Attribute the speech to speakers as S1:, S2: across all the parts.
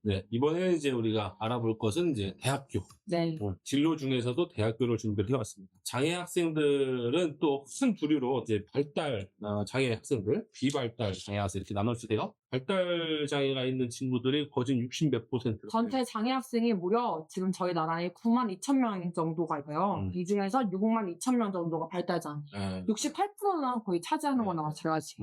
S1: 네, 이번에 이제 우리가 알아볼 것은 이제 대학교.
S2: 네.
S1: 진로 중에서도 대학교를 준비를 해왔습니다. 장애 학생들은 또 큰 부류로 이제 발달 장애 학생들, 비발달 장애 학생 이렇게 나눌 수 있어요. 발달 장애가 있는 친구들이 거진 60 몇 %.
S2: 전체 장애 학생이 무려 지금 저희 나라에 92,000명 정도가 있어요. 이 중에서 62,000명 정도가 발달장애.
S1: 네.
S2: 68%는 거의 차지하는 거나 마찬가지.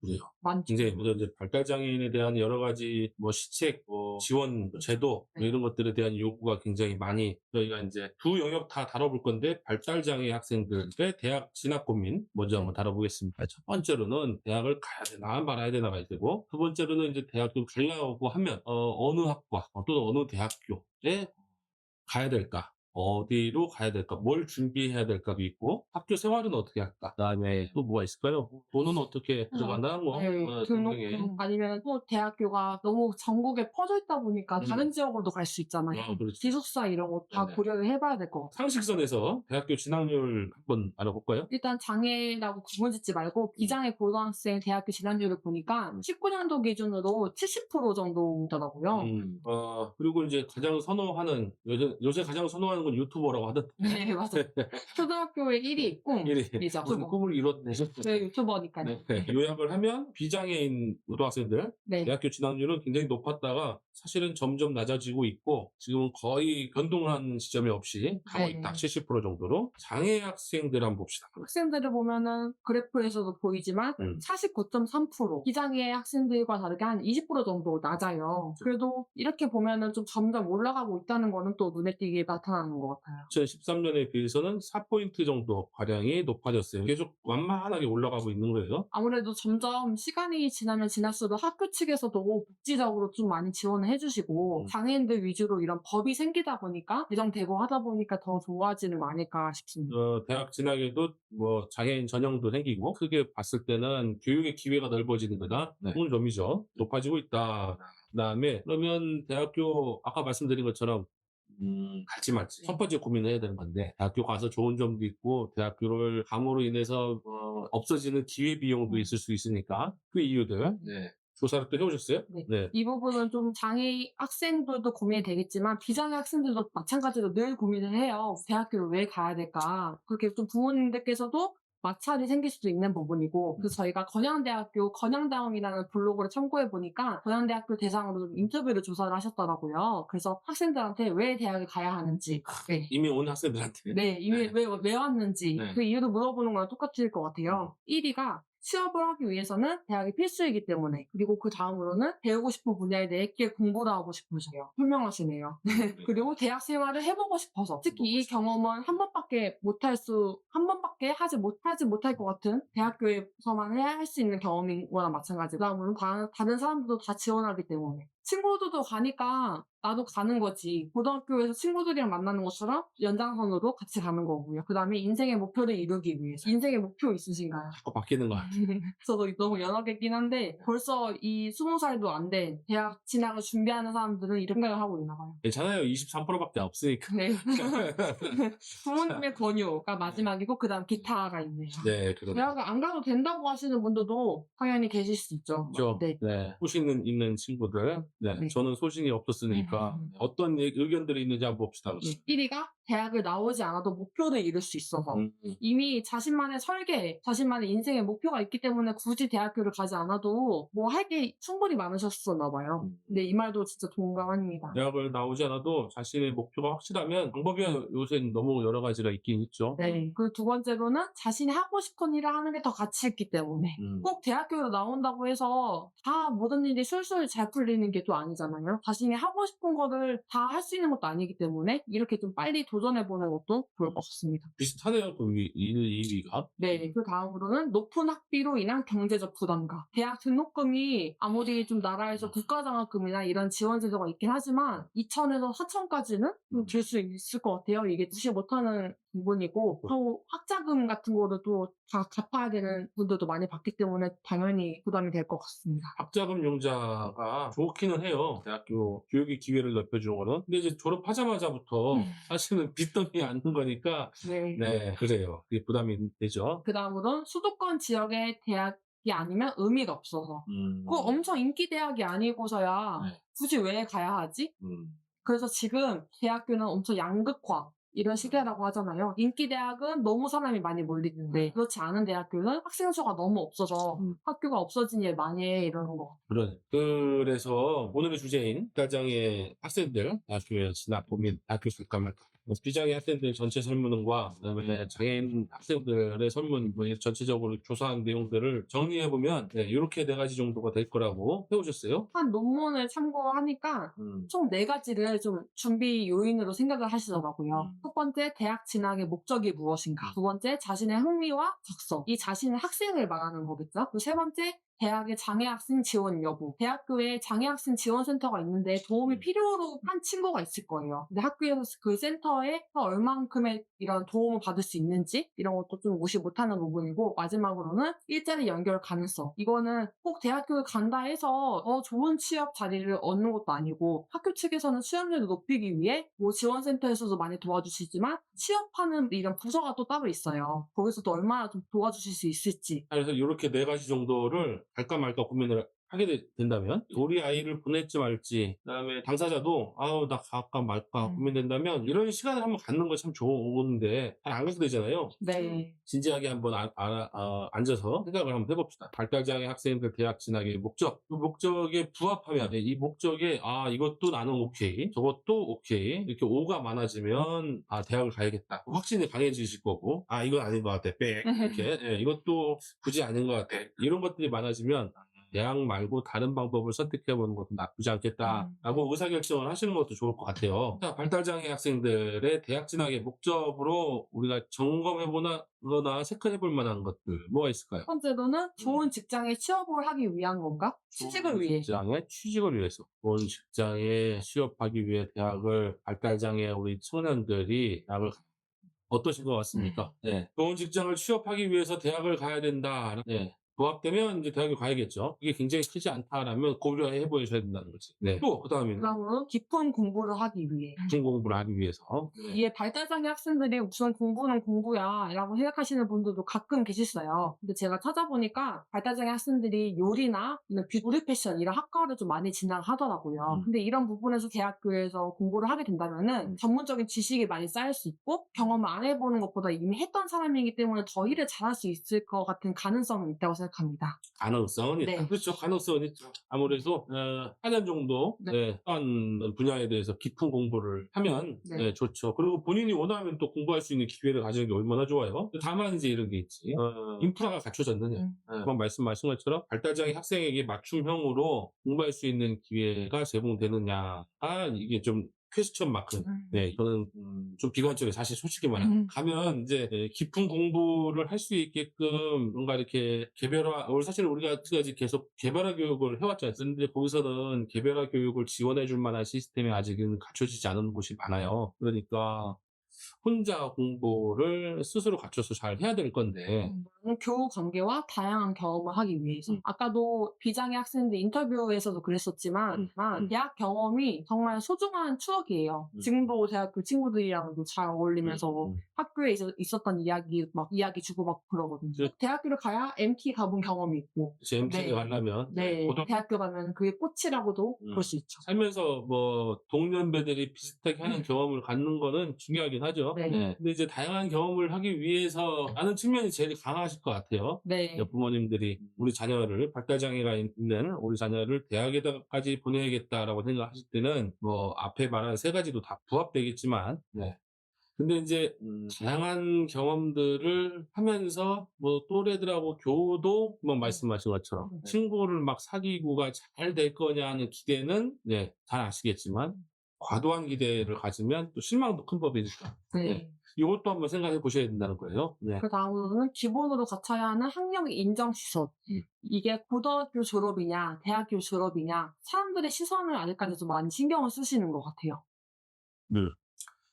S1: 그래요.
S2: 많죠.
S1: 이제 발달 장애인에 대한 여러 가지 시책, 지원 제도 이런 것들에 대한 요구가 굉장히 많이 저희가 이제 두 영역 다 다뤄볼 건데 발달 장애 학생들의 대학 진학 고민 먼저 한번 다뤄보겠습니다. 첫 번째로는 대학을 가야 되나 말아야 되나가 되고 두 번째로는 이제 대학교 가려고 하면 어느 학과 또는 어느 대학교에 가야 될까? 어디로 가야 될까? 뭘 준비해야 될까도 있고, 학교 생활은 어떻게 할까? 그다음에 또 뭐가 있을까요? 돈은 어떻게 들어가나? 등등의.
S2: 등록금 아니면 또 대학교가 너무 전국에 퍼져 있다 보니까 다른 지역으로도 갈 수 있잖아요.
S1: 그렇죠.
S2: 기숙사 이런 거 다
S1: 네네.
S2: 고려를 해봐야 될 것 같아요.
S1: 상식선에서 대학교 진학률 한번 알아볼까요?
S2: 일단 장애라고 구분짓지 말고 비장애 고등학생 대학교 진학률을 보니까 19년도 기준으로 70% 정도더라고요.
S1: 그리고 이제 가장 선호하는, 요새 가장 선호하는 건 유튜버라고 하던데.
S2: 네, 맞아요. 초등학교에 1이 있고
S1: 1위. 무슨 꿈을 이뤘네.
S2: 네, 유튜버니까요.
S1: 네. 요약을 하면 비장애인 고등학생들
S2: 네.
S1: 대학교 진학률은 굉장히 높았다가 사실은 점점 낮아지고 있고 지금은 거의 변동한 지점이 없이 가고 있다. 70% 정도로. 장애 학생들 한번 봅시다.
S2: 학생들을 보면은 그래프에서도 보이지만 49.3% 비장애 학생들과 다르게 한 20% 정도 낮아요. 그래도 이렇게 보면은 좀 점점 올라가고 있다는 거는 또 눈에 띄게 나타나는 것 같아요.
S1: 2013년에 비해서는 4포인트 정도 가량이 높아졌어요. 계속 완만하게 올라가고 있는 거예요.
S2: 아무래도 점점 시간이 지나면 지날수록 학교 측에서도 복지적으로 좀 많이 지원을 해주시고 장애인들 위주로 이런 법이 생기다 보니까 개정되고 하다 보니까 더 좋아지는 거 아닐까 싶습니다.
S1: 대학 진학에도 장애인 전형도 생기고 크게 봤을 때는 교육의 기회가 넓어지는 거다. 좋은 점이죠. 높아지고 있다. 그다음에 그러면 대학교 아까 말씀드린 것처럼 갈지 말지 첫 번째 고민을 해야 되는 건데 대학교 가서 좋은 점도 있고 대학교를 감으로 인해서 없어지는 기회 비용도 있을 수 있으니까 그 이유들 조사를 또 해오셨어요?
S2: 네. 이 부분은 좀 장애 학생들도 고민이 되겠지만 비장애 학생들도 마찬가지로 늘 고민을 해요. 대학교를 왜 가야 될까? 그렇게 좀 부모님들께서도 마찰이 생길 수도 있는 부분이고 그래서 저희가 건양대학교 건양다움이라는 블로그를 참고해 보니까 건양대학교 대상으로 좀 인터뷰를 조사를 하셨더라고요. 그래서 학생들한테 왜 대학을 가야 하는지
S1: 이미 온 학생들한테
S2: 이미 왜 왔는지 그 이유를 물어보는 거랑 똑같을 것 같아요. 1위가 취업을 하기 위해서는 대학이 필수이기 때문에 그리고 그 다음으로는 배우고 싶은 분야에 대해 꽤 공부를 하고 싶으셔요. 현명하시네요. 그리고 대학 생활을 해보고 싶어서 특히 이 경험은 한 번밖에 하지 못할 것 같은 대학교에서만 해야 할 수 있는 경험인 거나 마찬가지고 그 다음으로는 다른 사람들도 다 지원하기 때문에 친구들도 가니까 나도 가는 거지. 고등학교에서 친구들이랑 만나는 것처럼 연장선으로 같이 가는 거고요. 그 다음에 인생의 목표를 이루기 위해서. 인생의 목표 있으신가요?
S1: 자꾸 바뀌는 것 같아요.
S2: 저도 너무 연하겠긴 한데 벌써 이 20살도 안 된 대학 진학을 준비하는 사람들은 이런 생각을 하고 있나 봐요.
S1: 괜찮아요. 23%밖에 없으니까.
S2: 네. 부모님의 권유가 마지막이고 그 다음 기타가 있네요.
S1: 네, 그렇죠.
S2: 대학을 안 가도 된다고 하시는 분들도 당연히 계실 수 있죠.
S1: 네. 소신 있는 친구들. 저는 소신이 없었으니까 어떤 의견들이 있는지 한번 봅시다.
S2: 1위가 대학을 나오지 않아도 목표를 이룰 수 있어서 이미 자신만의 설계, 자신만의 인생의 목표가 있기 때문에 굳이 대학교를 가지 않아도 뭐 할 게 충분히 많으셨었나 봐요. 근데 이 말도 진짜 동감합니다.
S1: 대학을 나오지 않아도 자신의 목표가 확실하면 방법이 요새 너무 여러 가지가 있긴 있죠.
S2: 네. 그리고 두 번째로는 자신이 하고 싶은 일을 하는 게 더 가치 있기 때문에 꼭 대학교를 나온다고 해서 다 모든 일이 술술 잘 풀리는 게 또 아니잖아요. 자신이 하고 싶은 거를 다 할 수 있는 것도 아니기 때문에 이렇게 좀 빨리 도전해보는 것도 좋을 것 같습니다.
S1: 비슷하네요. 그 2위가.
S2: 네. 그 다음으로는 높은 학비로 인한 경제적 부담감. 대학 등록금이 아무리 좀 나라에서 국가장학금이나 이런 지원 제도가 있긴 하지만 2천에서 4천까지는 들 수 있을 것 같아요. 이게 무시 못하는 부분이고 또 학자금 같은 거를 또 다 갚아야 되는 분들도 많이 받기 때문에 당연히 부담이 될 것 같습니다.
S1: 학자금 용자가 좋기는 해요. 대학교 교육의 기회를 넓혀주는 거는. 근데 이제 졸업하자마자부터 사실은 빚더미에 앉는 거니까
S2: 네.
S1: 그래요. 그게 부담이 되죠.
S2: 그 다음으로는 수도권 지역의 대학 아니면 의미가 없어서. 그거 엄청 인기 대학이 아니고서야
S1: 네.
S2: 굳이 왜 가야 하지?
S1: 음.
S2: 그래서 지금 대학교는 엄청 양극화 이런 시대라고 하잖아요. 인기 대학은 너무 사람이 많이 몰리는데 그렇지 않은 대학교는 학생 수가 너무 없어서 학교가 없어진 일 많이 해 이러는 거.
S1: 그래서 오늘의 주제인 비장애 학생들 나중에 진학 고민 학교 갈까 말까 비장애 학생들 전체 설문과 그다음에 장애인 학생들의 설문 뭐 전체적으로 조사한 내용들을 정리해 보면 이렇게 네 가지 정도가 될 거라고 해오셨어요.
S2: 한 논문을 참고하니까 총 4가지를 좀 준비 요인으로 생각을 하시더라고요. 첫 번째, 대학 진학의 목적이 무엇인가. 두 번째, 자신의 흥미와 적성. 이 자신의 학생을 말하는 거겠죠. 그리고 세 번째, 대학의 장애학생 지원 여부. 대학교에 장애학생 지원센터가 있는데 도움이 필요로 한 친구가 있을 거예요. 근데 학교에서 그 센터에 얼만큼의 이런 도움을 받을 수 있는지 이런 것도 좀 무시 못하는 부분이고 마지막으로는 일자리 연결 가능성. 이거는 꼭 대학교에 간다 해서 좋은 취업 자리를 얻는 것도 아니고 학교 측에서는 취업률을 높이기 위해 뭐 지원센터에서도 많이 도와주시지만 취업하는 이런 부서가 또 따로 있어요. 거기서도 얼마나 좀 도와주실 수 있을지.
S1: 그래서 이렇게 네 가지 정도를 갈까 말까 고민을 하게 된다면 우리 아이를 보낼지 말지 그다음에 당사자도 아우 나 갈까 말까 고민된다면 이런 시간을 한번 갖는 거 참 좋은데 잘 안 가게 되잖아요.
S2: 네.
S1: 진지하게 한번 앉아서 생각을 한번 해봅시다. 발달장애 학생들 대학 진학의 목적, 그 목적에 부합하면 이 목적에 이것도 나는 오케이, 저것도 오케이 이렇게 오가 많아지면 대학을 가야겠다. 확신이 강해지실 거고 이건 아닌 것 같아. 빽 이렇게 이것도 굳이 아닌 것 같아. 이런 것들이 많아지면 대학 말고 다른 방법을 선택해보는 것도 나쁘지 않겠다라고 의사결정을 하시는 것도 좋을 것 같아요. 자, 발달장애 학생들의 대학 진학의 목적으로 우리가 점검해보거나 체크해볼 만한 것들 뭐가 있을까요?
S2: 첫 번째로는 좋은 직장에 취업을 하기 위한 건가? 취직을 위해.
S1: 직장에 취직을 위해서 좋은 직장에 취업하기 위해 대학을 발달장애 우리 청년들이 대학을 어떠신 것 같습니까? 네. 좋은 직장을 취업하기 위해서 대학을 가야 된다. 네. 부합되면 이제 대학을 가야겠죠. 이게 굉장히 크지 않다라면 고려해 보셔야 된다는 거지. 네. 또 그다음에는
S2: 그다음으로는 깊은 공부를 하기 위해.
S1: 깊은 공부를 하기 위해서.
S2: 이게 발달장애 학생들이 우선 공부는 공부야 라고 생각하시는 분들도 가끔 계셨어요. 근데 제가 찾아보니까 발달장애 학생들이 요리나 뷰티 패션 이런 학과를 좀 많이 진학하더라고요. 근데 이런 부분에서 대학교에서 공부를 하게 된다면은 전문적인 지식이 많이 쌓일 수 있고 경험을 안 해보는 것보다 이미 했던 사람이기 때문에 더 일을 잘할 수 있을 것 같은 가능성이 있다고 생각합니다.
S1: 가능성은 있다.
S2: 네.
S1: 그렇죠. 가능성은 있죠. 아무래도 4년 정도 한 분야에 대해서 깊은 공부를 하면 좋죠. 그리고 본인이 원하면 또 공부할 수 있는 기회를 가지는 게 얼마나 좋아요. 다만 이제 이런 게 있지. 인프라가 갖춰졌느냐. 한번 말씀하신 것처럼 발달장애 학생에게 맞춤형으로 공부할 수 있는 기회가 제공되느냐가 이게 좀 퀘스천 마크. 네, 저는 좀 비관적이에요. 사실 솔직히 말하면. 가면 이제 깊은 공부를 할 수 있게끔 뭔가 이렇게 개별화, 사실 우리가 지금까지 계속 개별화 교육을 해왔잖아요. 근데 거기서는 개별화 교육을 지원해 줄 만한 시스템이 아직은 갖춰지지 않은 곳이 많아요. 그러니까 혼자 공부를 스스로 갖춰서 잘 해야 될 건데.
S2: 교우 관계와 다양한 경험을 하기 위해서. 아까도 비장애 학생들 인터뷰에서도 그랬었지만 대학 경험이 정말 소중한 추억이에요. 지금도 대학교 친구들이랑도 잘 어울리면서 학교에 있었던 이야기 주고받고 그러거든요. 대학교를 가야 MT 가본 경험이 있고.
S1: MT를 가려면
S2: 대학교 가면 그게 꽃이라고도 볼 수 있죠.
S1: 살면서 뭐 동년배들이 비슷하게 하는 경험을 갖는 거는 중요하긴 하죠. 근데 이제 다양한 경험을 하기 위해서 하는 측면이 제일 강하실 것 같아요. 부모님들이 우리 자녀를 발달장애가 있는 우리 자녀를 대학에까지 보내야겠다라고 생각하실 때는 뭐 앞에 말한 3가지도 다 부합되겠지만 근데 이제 다양한 경험들을 하면서 뭐 또래들하고 교우도 뭐 말씀하신 것처럼 친구를 막 사귀고가 잘 될 거냐는 기대는 잘 아시겠지만 과도한 기대를 가지면 또 실망도 큰 법이니까 이것도 한번 생각해 보셔야 된다는 거예요.
S2: 그 다음으로는 기본으로 갖춰야 하는 학력 인정 시설. 이게 고등학교 졸업이냐 대학교 졸업이냐 사람들의 시선을 아직까지 좀 많이 신경을 쓰시는 것 같아요.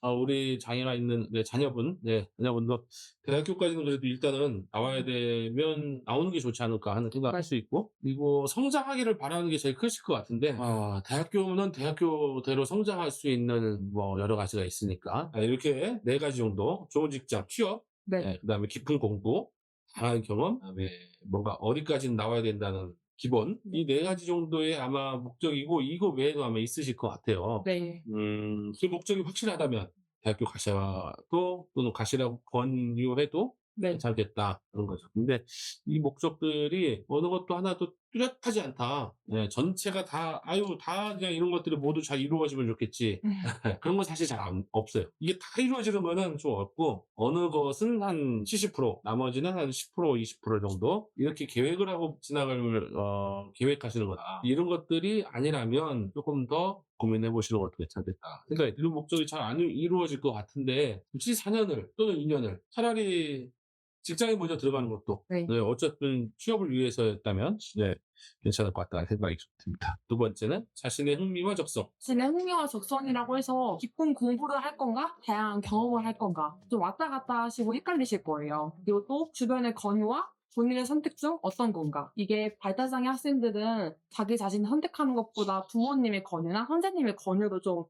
S1: 우리 장애가 있는 자녀분도 대학교까지는 그래도 일단은 나와야 되면 나오는 게 좋지 않을까 하는 생각을 할 수 있고 그리고 성장하기를 바라는 게 제일 크실 것 같은데 대학교는 대학교대로 성장할 수 있는 뭐 여러 가지가 있으니까 이렇게 4가지 정도 좋은 직장 취업 그다음에 깊은 공부 다양한 경험, 그다음에 뭔가 어디까지는 나와야 된다는 기본, 이 네 가지 정도의 아마 목적이고, 이거 외에도 아마 있으실 것 같아요.
S2: 네.
S1: 그 목적이 확실하다면 대학교 가셔도, 또는 가시라고 권유해도
S2: 네.
S1: 괜찮겠다, 그런 거죠. 근데 이 목적들이 어느 것도 하나도 뚜렷하지 않다. 네, 전체가 다, 아유, 다 그냥 이런 것들이 모두 잘 이루어지면 좋겠지. 그런 건 사실 잘 없어요. 이게 다 이루어지는 거는 좀 없고, 어느 것은 한 70%, 나머지는 한 10%, 20% 정도 이렇게 계획을 하고 진학을 계획하시는 거다. 이런 것들이 아니라면 조금 더 고민해 보시는 것도 괜찮겠다. 그러니까 이런 목적이 잘 안 이루어질 것 같은데 굳이 4년을 또는 2년을 차라리 직장에 먼저 들어가는 것도,
S2: 네.
S1: 네, 어쨌든 취업을 위해서였다면 네, 괜찮을 것 같다는 생각이 좀 듭니다. 두 번째는 자신의 흥미와 적성.
S2: 자신의 흥미와 적성이라고 해서 깊은 공부를 할 건가? 다양한 경험을 할 건가? 좀 왔다 갔다 하시고 헷갈리실 거예요. 그리고 또 주변의 권유와 본인의 선택 중 어떤 건가? 이게 발달장애 학생들은 자기 자신이 선택하는 것보다 부모님의 권유나 선생님의 권유로 좀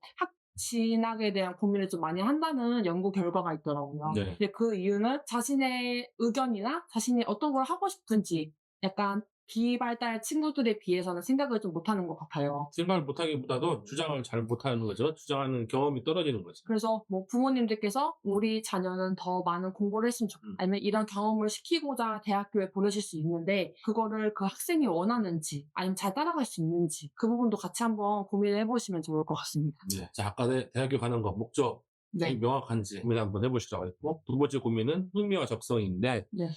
S2: 진학에 대한 고민을 좀 많이 한다는 연구 결과가 있더라고요.
S1: 네.
S2: 근데 그 이유는 자신의 의견이나 자신이 어떤 걸 하고 싶은지 약간 비발달 친구들에 비해서는 생각을 좀 못하는 것 같아요.
S1: 생각을 못하기보다도 주장을 잘 못하는 거죠. 주장하는 경험이 떨어지는 거죠.
S2: 그래서 뭐 부모님들께서 우리 자녀는 더 많은 공부를 했으면 좋겠다. 아니면 이런 경험을 시키고자 대학교에 보내실 수 있는데 그거를 그 학생이 원하는지 아니면 잘 따라갈 수 있는지 그 부분도 같이 한번 고민을 해보시면 좋을 것 같습니다.
S1: 네. 자, 아까 대학교 가는 거 목적
S2: 네.
S1: 명확한지 고민 한번 해보시라고 했고, 두 번째 고민은 흥미와 적성인데,
S2: 네.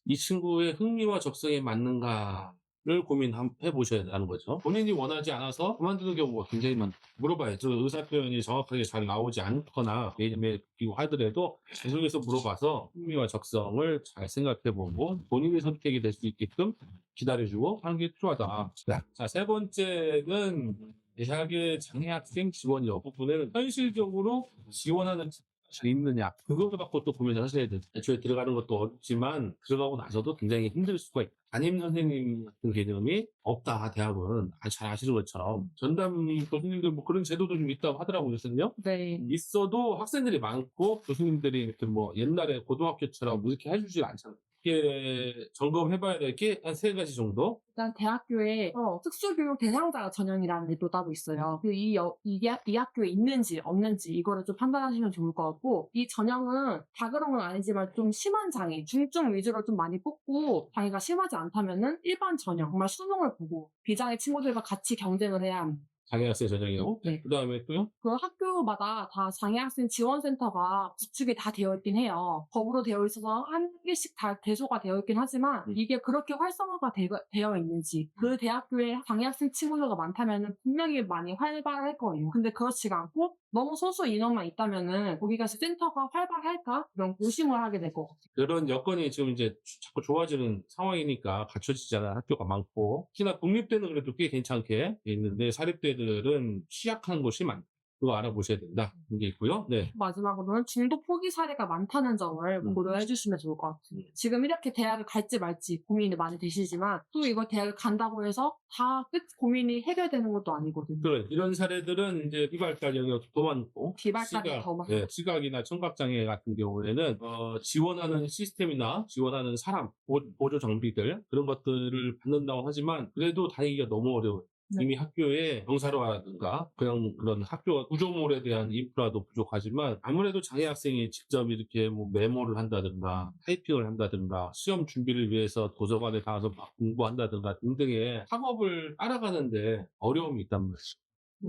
S1: 이 친구의 흥미와 적성에 맞는가를 고민해 보셔야 하는 거죠. 본인이 원하지 않아서 그만두는 경우가 굉장히 많다. 물어봐야죠. 의사 표현이 정확하게 잘 나오지 않거나 매일매일 하더라도 계속해서 물어봐서 흥미와 적성을 잘 생각해보고 본인의 선택이 될 수 있게끔 기다려주고 하는 게 필요하다. 자, 세 번째는 대학의 장애학생 지원 여부분을 현실적으로 지원하는 잘 있느냐, 그걸 갖고 또 고민을 하셔야 돼요. 애초에 들어가는 것도 어렵지만 들어가고 나서도 굉장히 힘들 수가 있다. 담임 선생님 같은 개념이 없다, 대학은. 잘 아시는 것처럼 전담 교수님들 뭐 그런 제도도 좀 있다고 하더라고요. 그래서요,
S2: 네.
S1: 있어도 학생들이 많고 교수님들이 이렇게 뭐 옛날에 고등학교처럼 이렇게 해주질 않잖아요. 이렇게 점검해봐야 될 게 한 세 가지 정도.
S2: 일단 대학교에 특수교육 대상자 전형이라는 게 또 따로 있어요. 이 학교에 있는지 없는지 이거를 좀 판단하시면 좋을 것 같고 이 전형은 다 그런 건 아니지만 좀 심한 장애, 중증 위주로 좀 많이 뽑고 장애가 심하지 않다면은 일반 전형, 정말 수능을 보고 비장애 친구들과 같이 경쟁을 해야 합니다.
S1: 장애학생 전형이고,
S2: 네.
S1: 그 다음에 또요?
S2: 그 학교마다 다 장애학생 지원센터가 구축이 다 되어 있긴 해요. 법으로 되어 있어서 한 개씩 다 대소가 되어 있긴 하지만 이게 그렇게 활성화가 되어 있는지 그 대학교에 장애학생 친구들가 많다면 분명히 많이 활발할 거예요. 근데 그렇지가 않고 너무 소수 인원만 있다면은 거기가 센터가 활발할까? 이런 의심을 하게 될 것 같아요.
S1: 그런 여건이 지금 이제 자꾸 좋아지는 상황이니까 갖춰지지 않은 학교가 많고, 특히나 국립대는 그래도 꽤 괜찮게 돼 있는데 사립대들은 취약한 곳이 많다. 그거 알아보셔야 된다. 그런 게 있고요. 네.
S2: 마지막으로는 중도 포기 사례가 많다는 점을 고려해 주시면 좋을 것 같아요. 지금 이렇게 대학을 갈지 말지 고민이 많이 되시지만 또 이거 대학을 간다고 해서 다 고민이 해결되는 것도 아니거든요.
S1: 그래, 이런 사례들은 이제 비발달 영역이 더 많고,
S2: 비발달이 더 많고.
S1: 네, 시각이나 청각장애 같은 경우에는 지원하는 시스템이나 지원하는 사람, 보조 장비들 그런 것들을 받는다고 하지만 그래도 다니기가 너무 어려워요.
S2: 네.
S1: 이미 학교에 병사로라든가 그런 학교 구조물에 대한 인프라도 부족하지만 아무래도 장애 학생이 직접 이렇게 뭐 메모를 한다든가 타이핑을 한다든가 시험 준비를 위해서 도서관에 가서 막 공부한다든가 등등의 학업을 따라가는데 어려움이 있단 말이죠.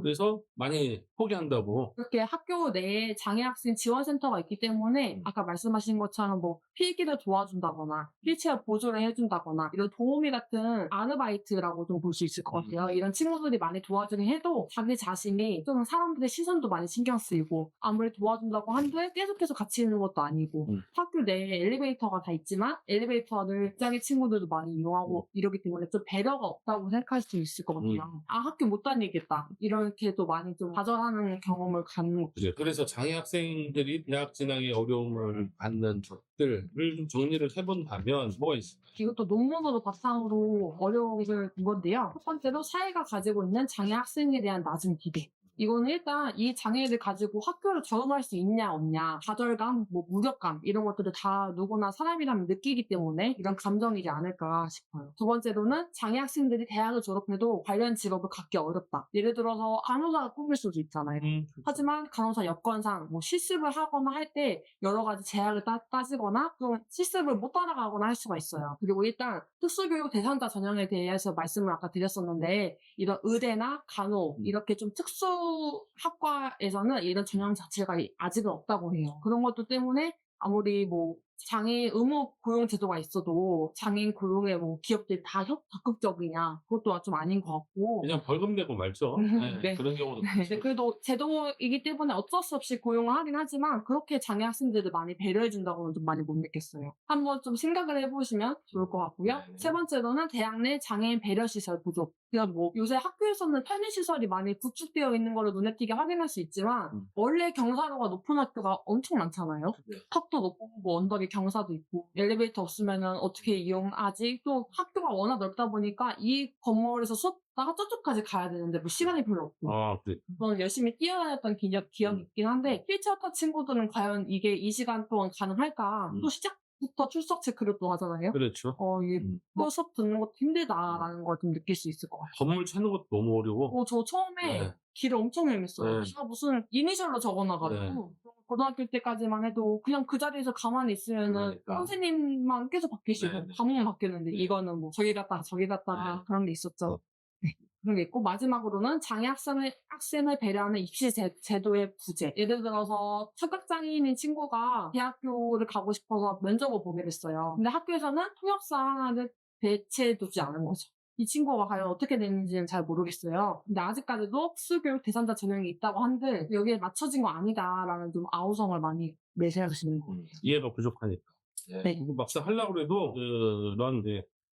S1: 그래서 많이 포기한다고.
S2: 그렇게 학교 내에 장애학생 지원센터가 있기 때문에 아까 말씀하신 것처럼 뭐 필기를 도와준다거나 휠체어 보조를 해준다거나 이런 도우미 같은 아르바이트라고 좀 볼 수 있을 것 같아요. 이런 친구들이 많이 도와주긴 해도 자기 자신이 좀 사람들의 시선도 많이 신경 쓰이고 아무리 도와준다고 한들 계속해서 같이 있는 것도 아니고 학교 내에 엘리베이터가 다 있지만 엘리베이터를 장애 친구들도 많이 이용하고 이러기 때문에 좀 배려가 없다고 생각할 수 있을 것 같아요. 아, 학교 못 다니겠다. 이렇게도 많이 좀 좌절하는 경험을 갖는 것 같아요.
S1: 그래서 장애 학생들이 대학 진학에 어려움을 갖는 것들을 좀 정리를 해본다면 뭐가 있을까요?
S2: 이것도 논문으로 바탕으로 어려움을 본 건데요. 첫 번째로 사회가 가지고 있는 장애 학생에 대한 낮은 기대. 이거는 일단 이 장애를 가지고 학교를 적응할 수 있냐 없냐, 좌절감, 뭐 무력감 이런 것들을 다 누구나 사람이라면 느끼기 때문에 이런 감정이지 않을까 싶어요. 두 번째로는 장애 학생들이 대학을 졸업해도 관련 직업을 갖기 어렵다. 예를 들어서 간호사가 꿈일 수도 있잖아요.
S1: 그렇죠.
S2: 하지만 간호사 여건상 뭐 실습을 하거나 할 때 여러 가지 제약을 따지거나 또 실습을 못 따라가거나 할 수가 있어요. 그리고 일단 특수교육 대상자 전형에 대해서 말씀을 아까 드렸었는데 이런 의대나 간호 이렇게 좀 특수 학과에서는 이런 전형 자체가 아직은 없다고 해요. 그런 것도 때문에 아무리 뭐 장애인 의무 고용 제도가 있어도 장애인 고용에 뭐 기업들이 다 적극적이냐 그것도 좀 아닌 것 같고.
S1: 그냥 벌금 내고 말죠. 네,
S2: 네.
S1: 그런 경우도
S2: 네,
S1: 많죠.
S2: 그래도 제도이기 때문에 어쩔 수 없이 고용을 하긴 하지만 그렇게 장애 학생들을 많이 배려해준다고는 좀 많이 못 느꼈어요. 한번 좀 생각을 해보시면 좋을 것 같고요.
S1: 네.
S2: 세 번째로는 대학 내 장애인 배려시설 부족. 그냥 뭐 요새 학교에서는 편의시설이 많이 구축되어 있는 거를 눈에 띄게 확인할 수 있지만 원래 경사로가 높은 학교가 엄청 많잖아요.
S1: 네.
S2: 턱도 높고 뭐 언덕에 경사도 있고 엘리베이터 없으면은 어떻게 이용하지? 또 학교가 워낙 넓다 보니까 이 건물에서 수업 듣다가 저쪽까지 가야 되는데 뭐 시간이 별로 없고
S1: 아, 그래.
S2: 저는 열심히 뛰어다녔던 기억이 있긴 한데 휠체어 탄 친구들은 과연 이게 이 시간 동안 가능할까? 또 시작부터 출석 체크를 또 하잖아요.
S1: 그렇죠.
S2: 이게 또 수업 듣는 것도 힘들다라는 걸 좀 느낄 수 있을 것 같아요.
S1: 건물 찾는 것도 너무 어려워.
S2: 저 처음에
S1: 네.
S2: 길을 엄청 헤맸어요.
S1: 네.
S2: 제가 무슨 이니셜로 적어놔가지고 고등학교 때까지만 해도 그냥 그 자리에서 가만히 있으면은
S1: 그러니까.
S2: 선생님만 계속 바뀌시고
S1: 네.
S2: 과목만 바뀌었는데
S1: 네.
S2: 이거는 뭐 저기 갔다가
S1: 네.
S2: 그런 게 있었죠. 네. 그런 게 있고 마지막으로는 장애 학생을 배려하는 입시 제도의 부재. 예를 들어서 청각장애인인 친구가 대학교를 가고 싶어서 면접을 보게 됐어요. 근데 학교에서는 통역사 하나를 배치해두지 않은 거죠. 이 친구가 과연 어떻게 되는지는 잘 모르겠어요. 근데 아직까지도 특수교육 대상자 전형이 있다고 한들 여기에 맞춰진 거 아니다라는 좀 아우성을 많이 내세우시는 거예요.
S1: 이해가 부족하니까.
S2: 네.
S1: 그리고 막상 하려고 해도 그런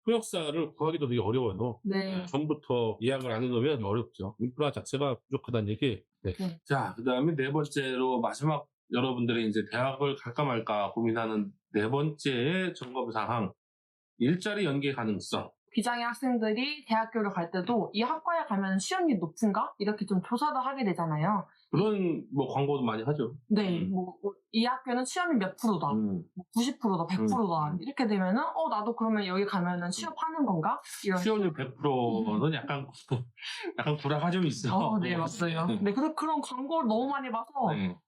S1: 통역사를 구하기도 되게 어려워요.
S2: 네.
S1: 전부터 예약을 안 해놓으면 어렵죠. 인프라 자체가 부족하다는 얘기. 네.
S2: 네.
S1: 자, 그 다음에 네 번째로 마지막 여러분들이 이제 대학을 갈까 말까 고민하는 네 번째 점검 사항. 일자리 연계 가능성.
S2: 비장애 학생들이 대학교를 갈 때도 이 학과에 가면 시험이 높은가? 이렇게 좀 조사를 하게 되잖아요.
S1: 그런 뭐 광고도 많이 하죠.
S2: 네, 이 학교는 시험이 몇 프로다, 90%다, 100%다 이렇게 되면은 나도 그러면 여기 가면은 취업하는 건가? 이런.
S1: 시험률 100%는 약간 구라가 좀 있어.
S2: 네, 맞아요. 네, 그런 광고를 너무 많이 봐서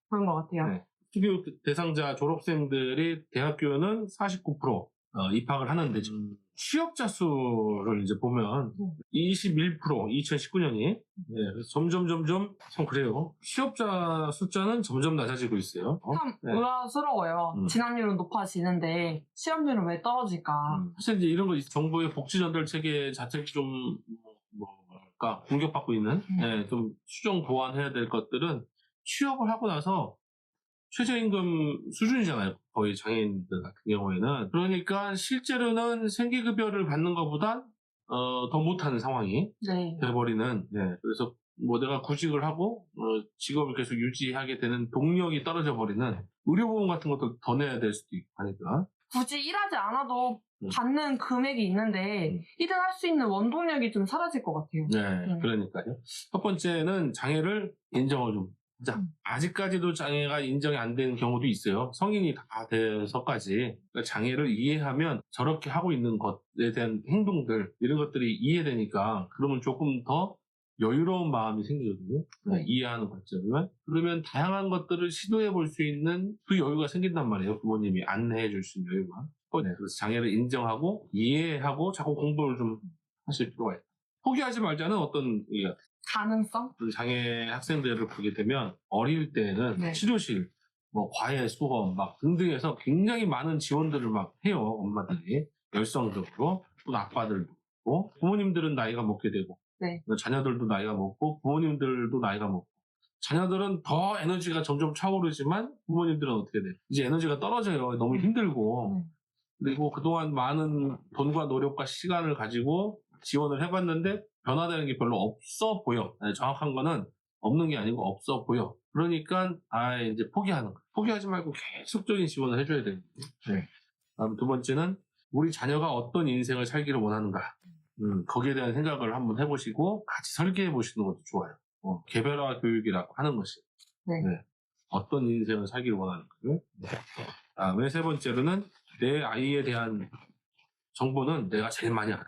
S2: 그런 것 같아요.
S1: 네. 특유 대상자 졸업생들이 대학교는 49% 입학을 하는데 취업자 수를 이제 보면 21% 2019년이 점점 참 그래요. 취업자 숫자는 점점 낮아지고 있어요.
S2: 참 의아스러워요. 진학률은 높아지는데 시험률은 왜 떨어질까?
S1: 사실 이제 이런 거 정부의 복지 전달 체계 자체가 좀 뭐랄까 공격받고 있는 좀 수정 보완해야 될 것들은 취업을 하고 나서 최저임금 수준이잖아요. 거의 장애인들 같은 경우에는. 그러니까 실제로는 생계급여를 받는 것보다 더 못하는 상황이 돼버리는. 그래서 뭐 내가 구직을 하고 직업을 계속 유지하게 되는 동력이 떨어져 버리는 의료보험 같은 것도 더 내야 될 수도 있고 하니까.
S2: 굳이 일하지 않아도 받는 금액이 있는데 일을 할 수 있는 원동력이 좀 사라질 것 같아요.
S1: 네, 그러니까요. 첫 번째는 장애를 인정을 좀 하자. 아직까지도 장애가 인정이 안 되는 경우도 있어요. 성인이 다 돼서까지. 그러니까 장애를 이해하면 저렇게 하고 있는 것에 대한 행동들 이런 것들이 이해되니까 그러면 조금 더 여유로운 마음이 생기거든요. 이해하는 관점이면. 그러면 다양한 것들을 시도해 볼 수 있는 그 여유가 생긴단 말이에요. 부모님이 안내해 줄 수 있는 여유가. 그래서 장애를 인정하고 이해하고 자꾸 공부를 좀 하실 필요가 있다. 포기하지 말자는 어떤
S2: 가능성?
S1: 장애 학생들을 보게 되면 어릴 때는 치료실, 뭐 과외 수업 막 등등해서 굉장히 많은 지원들을 막 해요. 엄마들이 열성적으로 또 아빠들도 부모님들은 나이가 먹게 되고 자녀들도 나이가 먹고 부모님들도 나이가 먹고 자녀들은 더 에너지가 점점 차오르지만 부모님들은 어떻게 돼요? 이제 에너지가 떨어져요. 너무 힘들고 그리고 그동안 많은 돈과 노력과 시간을 가지고 지원을 해봤는데 변화되는 게 별로 없어 보여. 정확한 거는 없는 게 아니고 없어 보여. 그러니까 이제 포기하는 거야. 포기하지 말고 계속적인 지원을 해줘야 되는 거예요. 다음 두 번째는 우리 자녀가 어떤 인생을 살기를 원하는가. 거기에 대한 생각을 한번 해보시고 같이 설계해 보시는 것도 좋아요. 개별화 교육이라고 하는 것이
S2: 네.
S1: 네. 어떤 인생을 살기를 원하는가를. 다음에 세 번째로는 내 아이에 대한 정보는 내가 제일 많이 알아.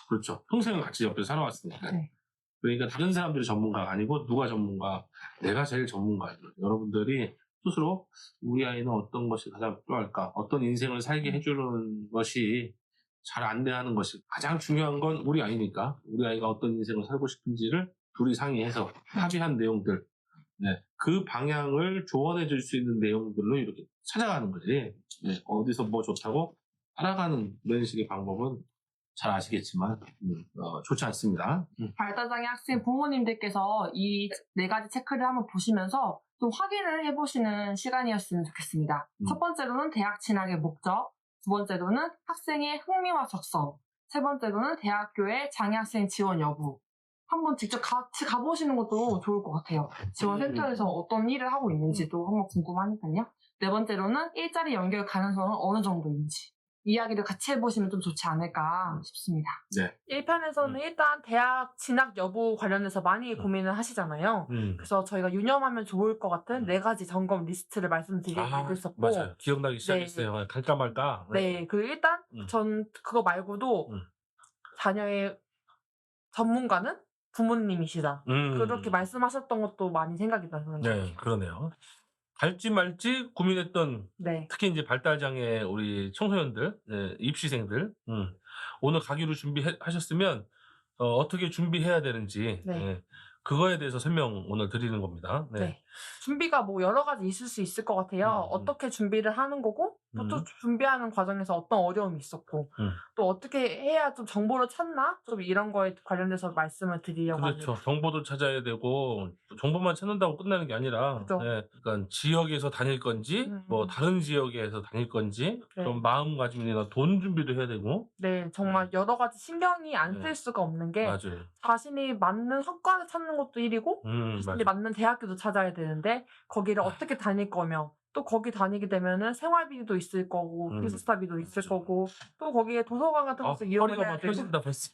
S1: 그렇죠. 평생을 같이 옆에 살아왔으니까.
S2: 네.
S1: 그러니까 다른 사람들이 전문가가 아니고 누가 전문가, 내가 제일 전문가예요. 여러분들이 스스로 우리 아이는 어떤 것이 가장 필요할까, 어떤 인생을 살게 해주는 것이 잘 안내하는 것이 가장 중요한 건 우리 아이니까 우리 아이가 어떤 인생을 살고 싶은지를 둘이 상의해서 합의한 내용들, 네, 그 방향을 조언해 줄 수 있는 내용들로 이렇게 찾아가는 거지. 네, 어디서 뭐 좋다고 따라가는 이런 식의 방법은 잘 아시겠지만 좋지 않습니다.
S2: 발달장애 학생 부모님들께서 이 네 가지 체크를 한번 보시면서 좀 확인을 해보시는 시간이었으면 좋겠습니다. 첫 번째로는 대학 진학의 목적, 두 번째로는 학생의 흥미와 적성, 세 번째로는 대학교의 장애학생 지원 여부. 한번 직접 같이 가보시는 것도 좋을 것 같아요. 지원센터에서 어떤 일을 하고 있는지도 한번 궁금하니까요. 네 번째로는 일자리 연결 가능성은 어느 정도인지. 이야기를 같이 해보시면 좀 좋지 않을까 싶습니다.
S1: 네.
S2: 1편에서는 일단 대학 진학 여부 관련해서 많이 고민을 하시잖아요. 그래서 저희가 유념하면 좋을 것 같은 네 가지 점검 리스트를 말씀드리고 있었고.
S1: 맞아요. 기억나기 시작했어요. 갈까 말까.
S2: 네. 그리고 일단 전 그거 말고도 자녀의 전문가는 부모님이시다. 그렇게 말씀하셨던 것도 많이 생각이 나는 것 같아요.
S1: 네, 그러네요. 갈지 말지 고민했던
S2: 네.
S1: 특히 이제 발달장애 우리 청소년들, 네, 입시생들 오늘 가기로 준비하셨으면 어떻게 준비해야 되는지
S2: 네.
S1: 그거에 대해서 설명 오늘 드리는 겁니다. 네.
S2: 네. 준비가 뭐 여러 가지 있을 수 있을 것 같아요. 어떻게 준비를 하는 거고 또 준비하는 과정에서 어떤 어려움이 있었고 또 어떻게 해야 좀 정보를 찾나? 좀 이런 거에 관련돼서 말씀을 드리려고
S1: 그렇죠.
S2: 합니다.
S1: 정보도 찾아야 되고 정보만 찾는다고 끝나는 게 아니라
S2: 그죠.
S1: 네, 그러니까 지역에서 다닐 건지 뭐 다른 지역에서 다닐 건지
S2: 네.
S1: 그런 마음가짐이나 돈 준비도 해야 되고
S2: 네, 정말 여러 가지 신경이 안 쓸 수가 없는 게
S1: 맞아요.
S2: 자신이 맞는 학과를 찾는 것도 일이고 자신이
S1: 맞아요.
S2: 맞는 대학교도 찾아야 되는데 거기를 어떻게 다닐 거며 또 거기 다니게 되면은 생활비도 있을 거고 기숙사비도 있을 거고 또 거기에 도서관 같은 것도 이용을
S1: 허리가
S2: 해야
S1: 막
S2: 되고
S1: 펴진다 벌써.